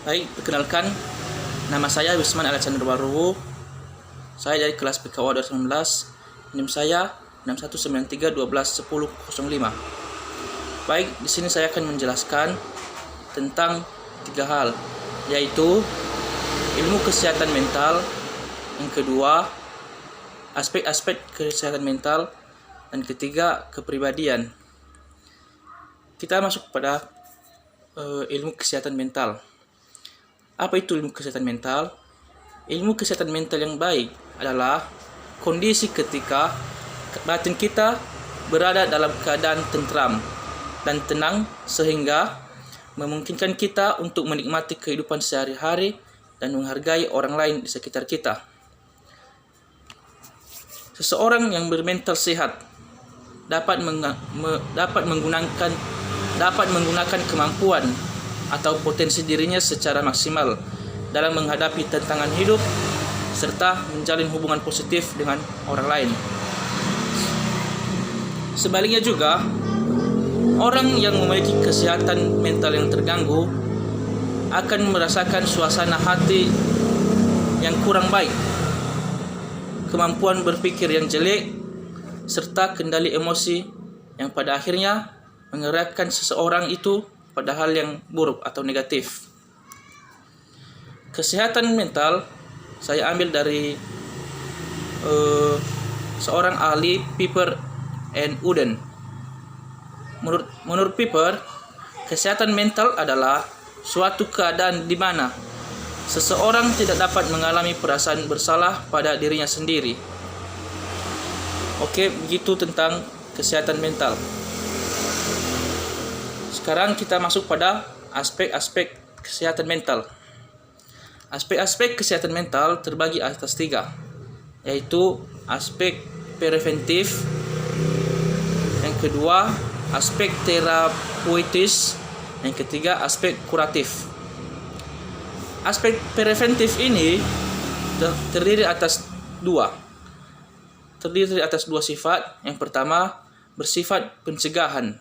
Baik, perkenalkan, nama saya Wisman Alexander Waruwu. Saya dari kelas PKW 2019. NIM saya 6193121005. Baik, di sini saya akan menjelaskan tentang 3 hal, yaitu ilmu kesehatan mental, yang kedua aspek-aspek kesehatan mental, dan ketiga kepribadian. Kita masuk pada ilmu kesehatan mental. Apa itu ilmu kesehatan mental? Ilmu kesehatan mental yang baik adalah kondisi ketika batin kita berada dalam keadaan tentram dan tenang sehingga memungkinkan kita untuk menikmati kehidupan sehari-hari dan menghargai orang lain di sekitar kita. Seseorang yang bermental sehat dapat menggunakan kemampuan atau potensi dirinya secara maksimal dalam menghadapi tantangan hidup serta menjalin hubungan positif dengan orang lain. Sebaliknya juga, orang yang memiliki kesehatan mental yang terganggu akan merasakan suasana hati yang kurang baik, kemampuan berpikir yang jelek, serta kendali emosi yang pada akhirnya mengerahkan seseorang itu pada hal yang buruk atau negatif. Kesehatan mental saya ambil dari seorang ahli, Piper and Uden. Menurut Piper, kesehatan mental adalah suatu keadaan di mana seseorang tidak dapat mengalami perasaan bersalah pada dirinya sendiri. Oke, begitu tentang kesehatan mental. Sekarang kita masuk pada aspek-aspek kesehatan mental. Aspek-aspek kesehatan mental terbagi atas 3, yaitu aspek preventif, yang kedua aspek terapeutis, yang ketiga aspek kuratif. Aspek preventif ini terdiri atas dua sifat. Yang pertama bersifat pencegahan,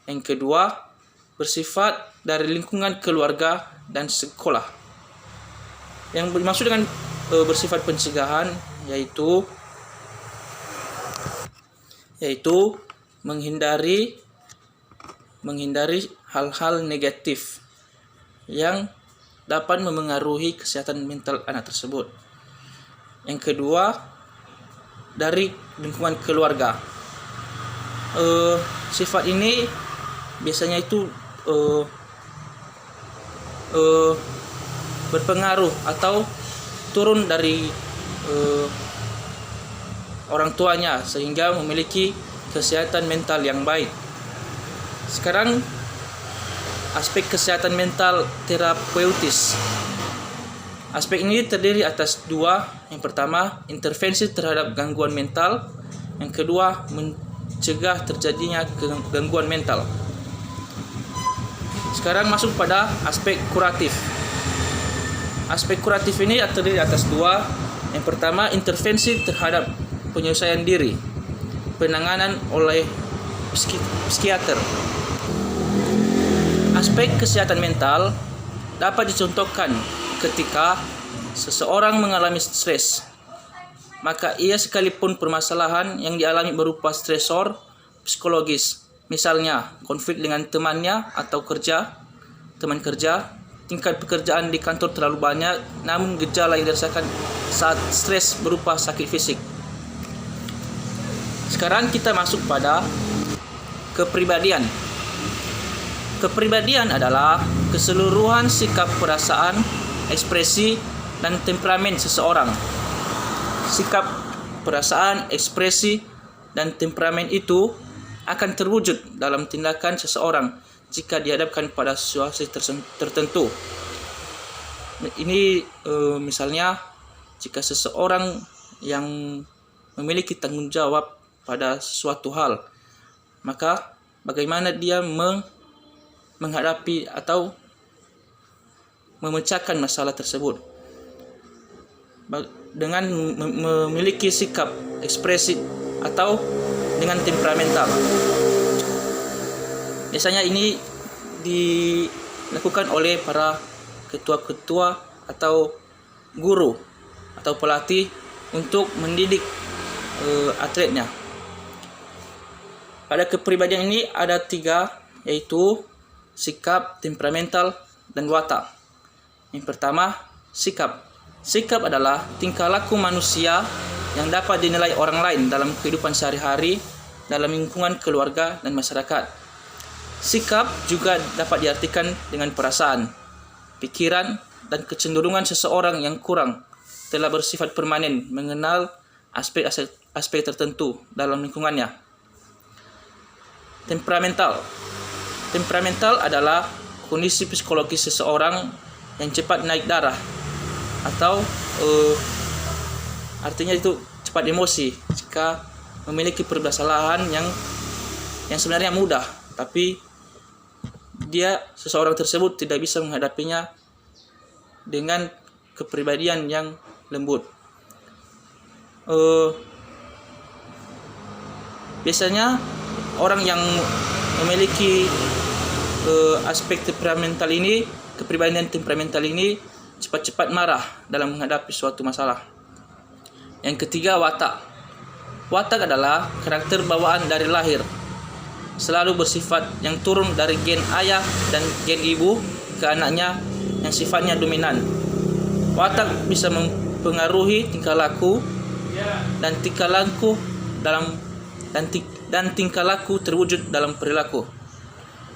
yang kedua bersifat dari lingkungan keluarga dan sekolah. Yang dimaksud dengan bersifat pencegahan yaitu menghindari hal-hal negatif yang dapat memengaruhi kesehatan mental anak tersebut. Yang kedua dari lingkungan keluarga. Sifat ini biasanya itu berpengaruh atau turun dari orang tuanya sehingga memiliki kesehatan mental yang baik. Sekarang aspek kesehatan mental terapeutis. Aspek ini terdiri atas 2. Yang pertama, intervensi terhadap gangguan mental. Yang kedua, mencegah terjadinya gangguan mental. Sekarang masuk pada aspek kuratif. Aspek kuratif ini terdiri atas 2. Yang pertama, intervensi terhadap penyelesaian diri, penanganan oleh psikiater. Aspek kesehatan mental dapat dicontohkan ketika seseorang mengalami stres, maka ia sekalipun permasalahan yang dialami berupa stresor psikologis, misalnya konflik dengan temannya atau teman kerja, tingkat pekerjaan di kantor terlalu banyak, namun gejala yang dirasakan saat stres berupa sakit fisik. Sekarang kita masuk pada kepribadian. Kepribadian adalah keseluruhan sikap, perasaan, ekspresi, dan temperamen seseorang. Sikap, perasaan, ekspresi, dan temperamen itu akan terwujud dalam tindakan seseorang jika dihadapkan pada situasi tertentu. Ini misalnya jika seseorang yang memiliki tanggung jawab pada sesuatu hal, maka bagaimana dia menghadapi atau memecahkan masalah tersebut dengan memiliki sikap, ekspresi, atau dengan temperamental. Biasanya ini dilakukan oleh para ketua-ketua atau guru atau pelatih untuk mendidik atletnya. Pada kepribadian ini ada 3, yaitu sikap, temperamental, dan watak. Yang pertama, sikap. Sikap adalah tingkah laku manusia yang dapat dinilai orang lain dalam kehidupan sehari-hari, dalam lingkungan keluarga dan masyarakat. Sikap juga dapat diartikan dengan perasaan, pikiran, dan kecenderungan seseorang yang kurang telah bersifat permanen mengenal aspek tertentu dalam lingkungannya. Temperamental. Temperamental adalah kondisi psikologis seseorang yang cepat naik darah atau artinya itu cepat emosi jika memiliki permasalahan yang sebenarnya mudah, tapi seseorang tersebut tidak bisa menghadapinya dengan kepribadian yang lembut. Biasanya orang yang memiliki aspek temperamental ini, kepribadian temperamental ini, cepat-cepat marah dalam menghadapi suatu masalah. Yang ketiga, watak. Watak adalah karakter bawaan dari lahir, selalu bersifat yang turun dari gen ayah dan gen ibu ke anaknya yang sifatnya dominan. Watak bisa mempengaruhi tingkah laku dan tingkah laku terwujud dalam perilaku.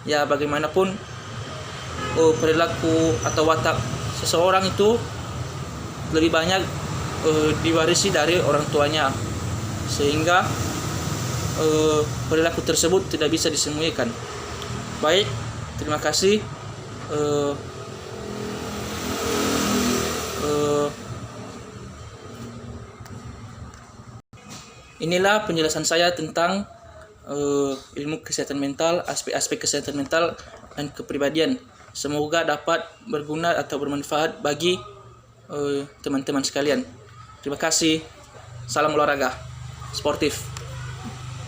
Ya, bagaimanapun perilaku atau watak seseorang itu lebih banyak diwarisi dari orang tuanya, sehingga perilaku tersebut tidak bisa disembunyikan. Baik, terima kasih. Inilah penjelasan saya tentang ilmu kesehatan mental, aspek-aspek kesehatan mental dan kepribadian. Semoga dapat berguna atau bermanfaat bagi teman-teman sekalian. Terima kasih. Salam olahraga sportif.